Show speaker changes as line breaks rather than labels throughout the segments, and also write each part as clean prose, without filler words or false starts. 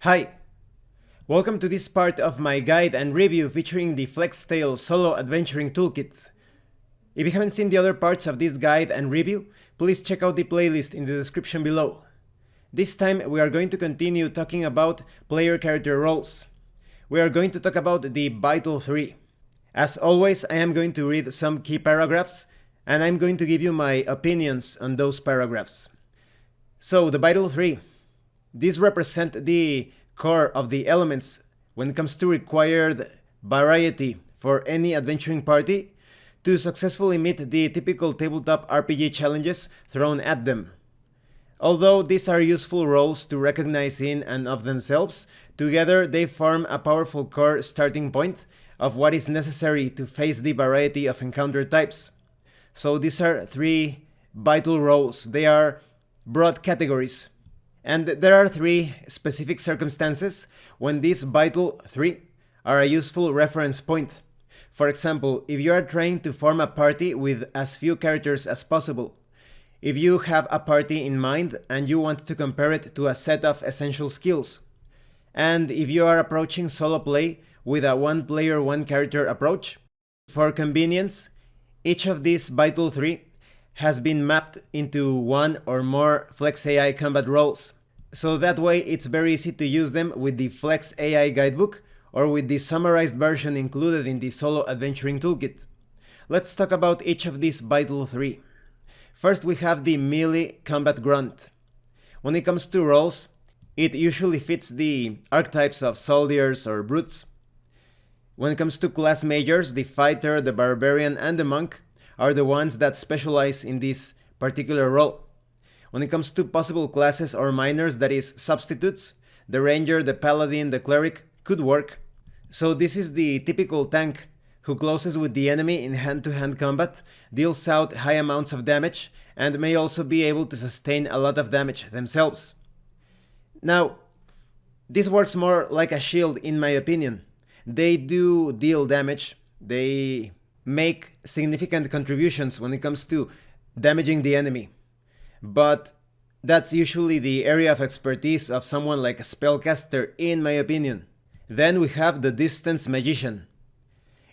Hi! Welcome to this part of my guide and review featuring the FlexTale Solo Adventuring Toolkit. If you haven't seen the other parts of this guide and review, please check out the playlist in the description below. This time we are going to continue talking about player character roles. We are going to talk about the Vital 3. As always, I am going to read some key paragraphs and I'm going to give you my opinions on those paragraphs. So, the Vital 3. These represent the core of the elements when it comes to required variety for any adventuring party to successfully meet the typical tabletop RPG challenges thrown at them. Although these are useful roles to recognize in and of themselves, together they form a powerful core starting point of what is necessary to face the variety of encounter types. So these are three vital roles. They are broad categories. And there are three specific circumstances when these vital 3 are a useful reference point. For example, if you are trying to form a party with as few characters as possible, if you have a party in mind and you want to compare it to a set of essential skills, and if you are approaching solo play with a one player one character approach. For convenience, each of these vital 3 has been mapped into one or more Flex AI combat roles. So that way it's very easy to use them with the Flex AI guidebook or with the summarized version included in the Solo Adventuring Toolkit. Let's talk about each of these vital 3. First we have the melee combat grunt. When it comes to roles, it usually fits the archetypes of soldiers or brutes. When it comes to class majors, the fighter, the barbarian, and the monk are the ones that specialize in this particular role. When it comes to possible classes or minors, that is substitutes, the ranger, the paladin, the cleric could work. So this is the typical tank who closes with the enemy in hand-to-hand combat, deals out high amounts of damage, and may also be able to sustain a lot of damage themselves. Now, this works more like a shield in my opinion. They do deal damage, they make significant contributions when it comes to damaging the enemy. But that's usually the area of expertise of someone like a spellcaster, in my opinion. Then we have the distance magician.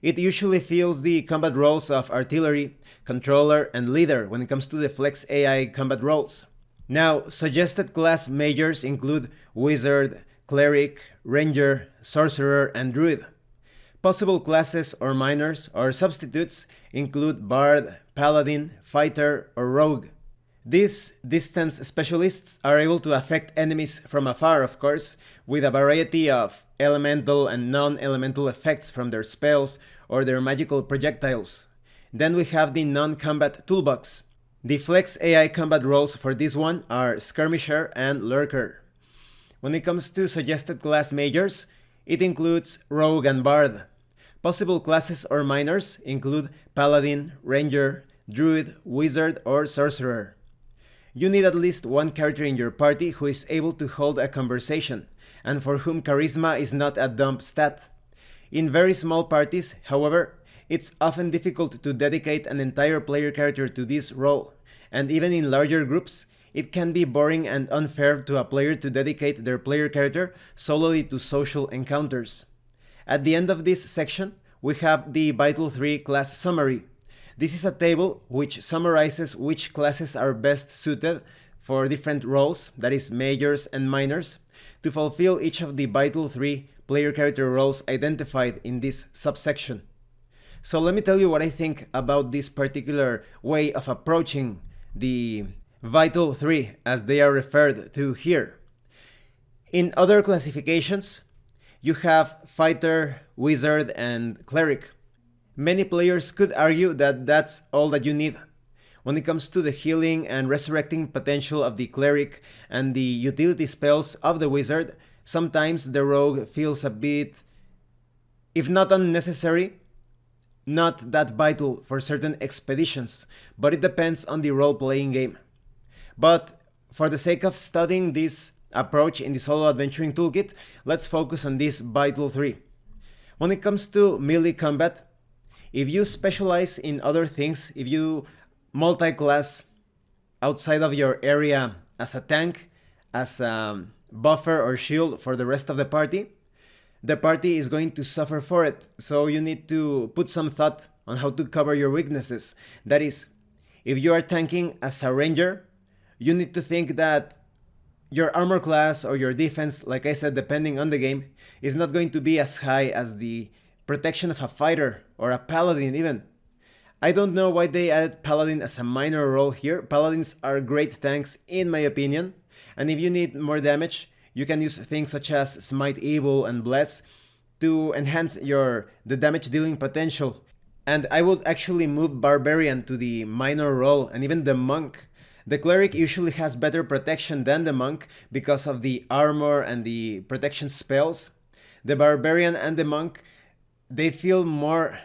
It usually fills the combat roles of artillery, controller, and leader when it comes to the Flex AI combat roles. Now, suggested class majors include wizard, cleric, ranger, sorcerer, and druid. Possible classes or minors or substitutes include bard, paladin, fighter, or rogue. These distance specialists are able to affect enemies from afar, of course, with a variety of elemental and non-elemental effects from their spells or their magical projectiles. Then we have the Non-Combat Toolbox. The Flex AI combat roles for this one are skirmisher and lurker. When it comes to suggested class majors, it includes rogue and bard. Possible classes or minors include paladin, ranger, druid, wizard, or sorcerer. You need at least one character in your party who is able to hold a conversation, and for whom charisma is not a dump stat. In very small parties, however, it's often difficult to dedicate an entire player character to this role, and even in larger groups, it can be boring and unfair to a player to dedicate their player character solely to social encounters. At the end of this section, we have the Vital 3 class summary. This is a table which summarizes which classes are best suited for different roles, that is majors and minors, to fulfill each of the Vital 3 player character roles identified in this subsection. So let me tell you what I think about this particular way of approaching the Vital 3 as they are referred to here. In other classifications, you have fighter, wizard, and cleric. Many players could argue that that's all that you need. When it comes to the healing and resurrecting potential of the cleric and the utility spells of the wizard, sometimes the rogue feels a bit, if not unnecessary, not that vital for certain expeditions, but it depends on the role-playing game. But for the sake of studying this approach in the Solo Adventuring Toolkit, let's focus on this Vital 3. When it comes to melee combat, if you specialize in other things, if you multi-class outside of your area as a tank, as a buffer or shield for the rest of the party is going to suffer for it. So you need to put some thought on how to cover your weaknesses. That is, if you are tanking as a ranger, you need to think that your armor class or your defense, like I said, depending on the game, is not going to be as high as the protection of a fighter or a paladin even. I don't know why they added paladin as a minor role here. Paladins are great tanks in my opinion, and if you need more damage, you can use things such as Smite Evil and Bless to enhance the damage dealing potential. And I would actually move Barbarian to the minor role, and even the Monk. The Cleric usually has better protection than the Monk because of the armor and the protection spells. The Barbarian and the Monk, they feel more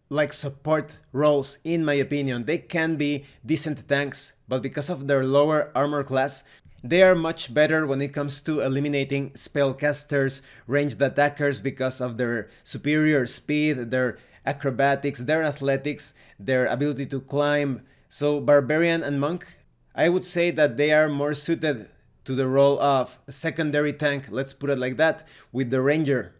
like support roles in my opinion. They can be decent tanks, but because of their lower armor class, they are much better when it comes to eliminating spellcasters, ranged attackers because of their superior speed, their acrobatics, their athletics, their ability to climb. So Barbarian and Monk, I would say that they are more suited to the role of secondary tank, let's put it like that, with the Ranger.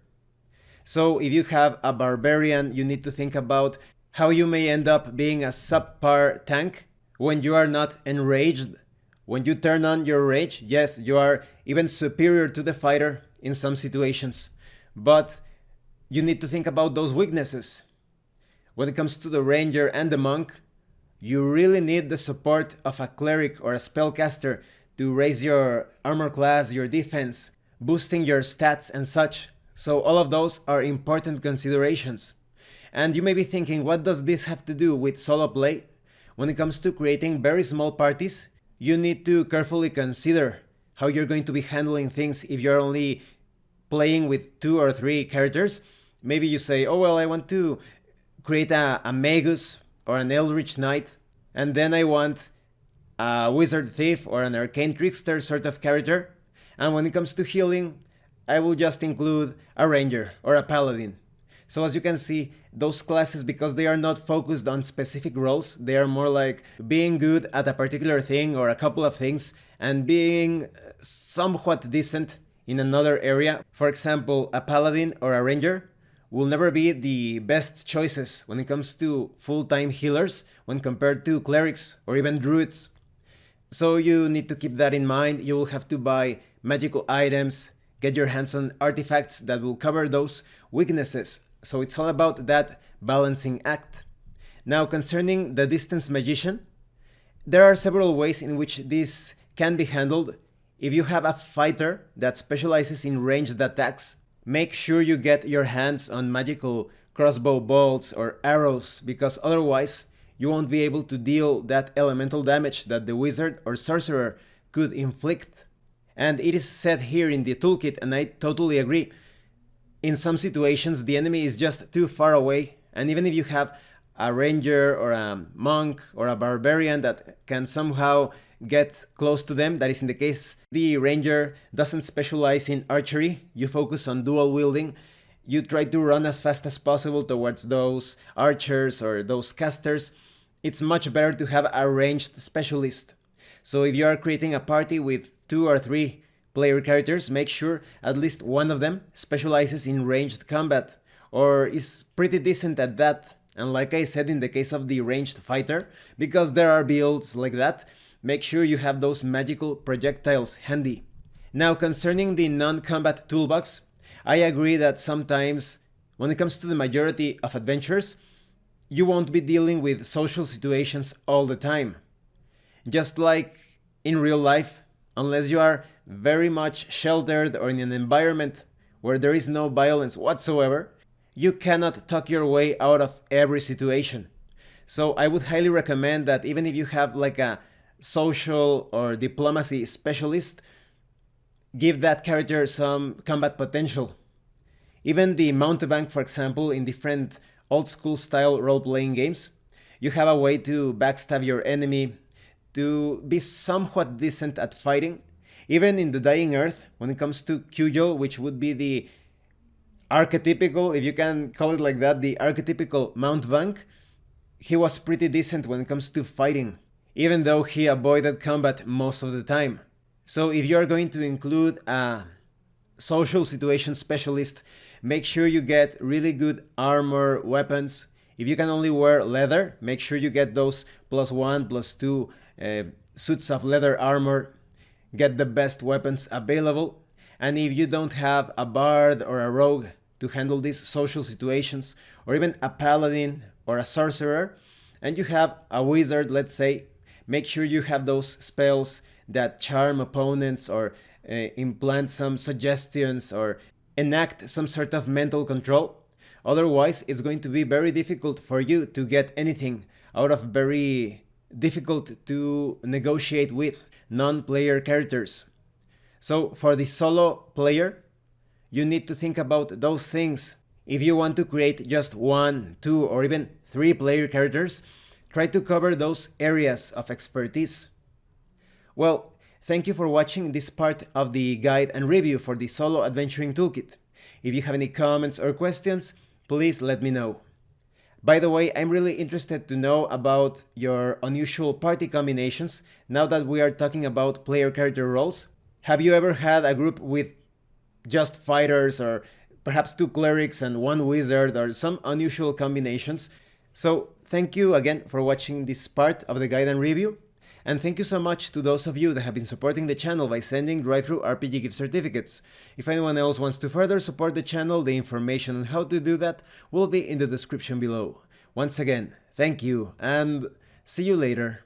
So if you have a Barbarian, you need to think about how you may end up being a subpar tank when you are not enraged. When you turn on your rage, yes, you are even superior to the fighter in some situations, but you need to think about those weaknesses. When it comes to the Ranger and the Monk, you really need the support of a Cleric or a Spellcaster to raise your armor class, your defense, boosting your stats and such. So all of those are important considerations. And you may be thinking, what does this have to do with solo play? When it comes to creating very small parties, you need to carefully consider how you're going to be handling things if you're only playing with 2 or 3 characters. Maybe you say, oh well, I want to create a Magus or an Eldritch Knight, and then I want a Wizard Thief or an Arcane Trickster sort of character. And when it comes to healing, I will just include a Ranger or a Paladin. So as you can see, those classes, because they are not focused on specific roles, they are more like being good at a particular thing or a couple of things and being somewhat decent in another area. For example, a Paladin or a Ranger will never be the best choices when it comes to full-time healers when compared to Clerics or even Druids. So you need to keep that in mind. You will have to buy magical items, get your hands on artifacts that will cover those weaknesses. So it's all about that balancing act. Now, concerning the Distance Magician, there are several ways in which this can be handled. If you have a fighter that specializes in ranged attacks, make sure you get your hands on magical crossbow bolts or arrows, because otherwise you won't be able to deal that elemental damage that the wizard or sorcerer could inflict. And it is said here in the toolkit, and I totally agree, in some situations the enemy is just too far away, and even if you have a ranger or a monk or a barbarian that can somehow get close to them, that is in the case the ranger doesn't specialize in archery, you focus on dual wielding, you try to run as fast as possible towards those archers or those casters, it's much better to have a ranged specialist. So if you are creating a party with 2 or 3 player characters, make sure at least one of them specializes in ranged combat or is pretty decent at that. And like I said, in the case of the ranged fighter, because there are builds like that, make sure you have those magical projectiles handy. Now, concerning the non-combat toolbox, I agree that sometimes when it comes to the majority of adventures, you won't be dealing with social situations all the time. Just like in real life, unless you are very much sheltered or in an environment where there is no violence whatsoever, you cannot talk your way out of every situation. So I would highly recommend that even if you have like a social or diplomacy specialist, give that character some combat potential. Even the mountebank, for example, in different old school style role-playing games, you have a way to backstab your enemy, to be somewhat decent at fighting. Even in the Dying Earth, when it comes to Cudgel, which would be the archetypical, if you can call it like that, the archetypical mountebank, he was pretty decent when it comes to fighting, even though he avoided combat most of the time. So if you are going to include a social situation specialist, make sure you get really good armor weapons. If you can only wear leather, make sure you get those +1, +2 suits of leather armor. Get the best weapons available. And if you don't have a bard or a rogue to handle these social situations, or even a paladin or a sorcerer, and you have a wizard, let's say, make sure you have those spells that charm opponents or implant some suggestions or enact some sort of mental control. Otherwise, it's going to be very difficult for you to get anything out of very difficult to negotiate with non-player characters. So for the solo player, you need to think about those things. If you want to create just 1, 2, or even 3 player characters, try to cover those areas of expertise. Well, thank you for watching this part of the guide and review for the Solo Adventuring Toolkit. If you have any comments or questions, please let me know. By the way, I'm really interested to know about your unusual party combinations now that we are talking about player character roles. Have you ever had a group with just fighters, or perhaps 2 clerics and 1 wizard, or some unusual combinations? So thank you again for watching this part of the guide and review. And thank you so much to those of you that have been supporting the channel by sending drive-thru RPG gift certificates. If anyone else wants to further support the channel, the information on how to do that will be in the description below. Once again, thank you, and see you later.